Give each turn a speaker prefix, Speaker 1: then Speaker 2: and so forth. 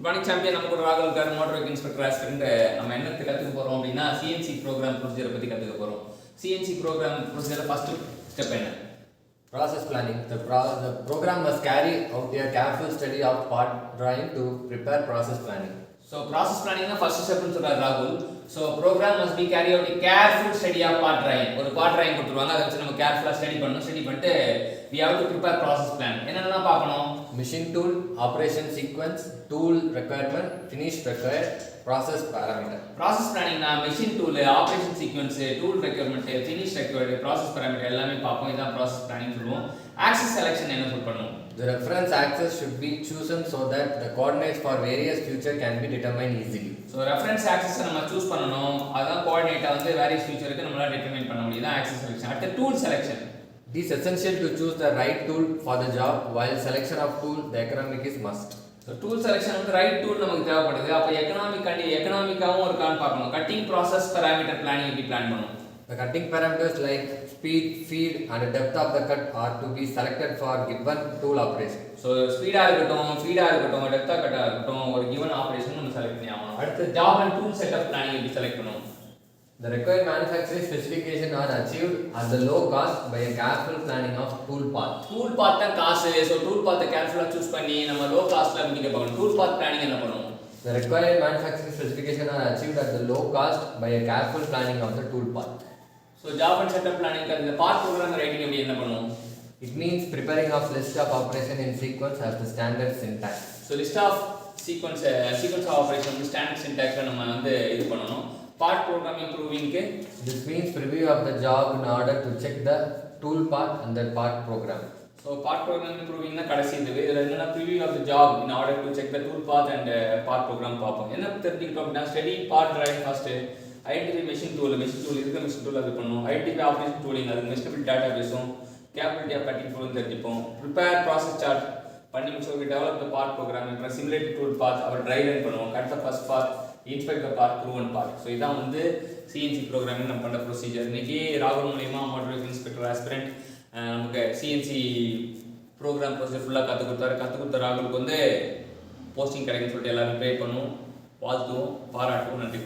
Speaker 1: Good morning champion, நம்ம கூட ராகுல் car motor vehicle inspector aspirant. நம்ம என்ன கத்துக்க போறோம் அப்படினா CNC program procedure பத்தி கத்துக்க போறோம். CNC program procedure first step என்ன?
Speaker 2: Process planning. The program must carry out a careful study of part drawing to prepare process planning.
Speaker 1: So process planning na first step னு சொல்றார் ராகுல். So program must be carry out a careful study of part drawing. ஒரு part drawing கொடுத்துருவாங்க, அதை வச்சு நம்ம கேர்ஃபுல்லா study பண்ணிட்டு we have to prepare process plan. என்னென்னலாம் பார்க்கணும்?
Speaker 2: Machine tool, operation sequence, tool requirement, finish required, process parameter.
Speaker 1: Process planning na machine tool, operation sequence, tool requirement, finish required, process parameter எல்லாமே பார்ப்போம். இதான் process planning சொல்லுவோம். Axis selection என்ன சொல்ல பண்ணணும்?
Speaker 2: The reference axis should be chosen so that the coordinates for various future can be determined easily.
Speaker 1: So reference axis நம்ம choose பண்ணனும். அதான் கோஆர்டினேட்டை வந்து various futureக்கு நம்மளால determine பண்ண முடியும். இதான் axis selection. அடுத்து tool selection.
Speaker 2: It is essential to choose the right tool for the job, while selection of tool the economic is must.
Speaker 1: So tool selection வந்து right tool நமக்கு தேவைப்படுது. அப்ப எகனாமிக்காவும் இருக்கான்னு பார்க்கணும். Cutting process parameter planning எப்படி plan பண்ணனும்?
Speaker 2: The cutting parameters like speed, feed and depth of the cut are to be selected for given tool operation.
Speaker 1: So speed-ஆ இருக்கட்டும், feed-ஆ இருக்கட்டும், depth-ஆ கட்டா இருக்கட்டும், ஒரு given operation நம்ம செலக்ட் பண்ணி ஆகணும். அடுத்து job and tool setup planning எப்படி செலக்ட் பண்ணனும்?
Speaker 2: The required manufacturing specification are achieved at the low cost by a careful planning of tool path.
Speaker 1: Tool path தான் காசு. So tool path carefully choose பண்ணி நம்ம low costல முடிக்க பார்க்கணும். Tool path planning என்ன பண்ணனும்?
Speaker 2: The required manufacturing specification are achieved at the low cost by a careful planning of the tool path.
Speaker 1: So job and setup planning இந்த part program writing எப்படி என்ன பண்ணுவோம்?
Speaker 2: It means preparing of list of operation in sequence as the standard syntax.
Speaker 1: So list of sequence of operation வந்து standard syntaxல நம்ம வந்து இது பண்ணனும். Part programming proving க்கு
Speaker 2: This means preview of the job in order to check the tool path and the part program.
Speaker 1: So part programming proving னா கடைசி இதுல என்னன்னா preview of the job in order to check the tool path and part program பார்ப்போம். என்ன தெரிஞ்சுக்கிட்டோம் அப்படினா study part drawing first, identify machine tool இதுக்கு machine tool அது பண்ணனும், identify operation tooling அது machine database capability of cutting tool தெரிஞ்சுப்போம், prepare process chart பண்ணி முடிச்சு develop the part programming அப்புறம் simulate tool path அப்புறம் dry run பண்ணுவோம், cut the first part, inspect the part, proven part. So இதான் வந்து CNC programming நம்ம பண்ண procedure. இன்னைக்கு ராகுல் மூலமா motor vehicle inspector aspirant நமக்கு CNC program procedure ஃபுல்லா கத்து கொடுத்த ராகுலுக்கு வந்து போஸ்டிங் கிடைக்கும்னு சொல்லிட்டு எல்லாரும் ப்ரே பண்ணுவோம், வாழ்த்துவோம், பாராட்டுவோம், நன்றி.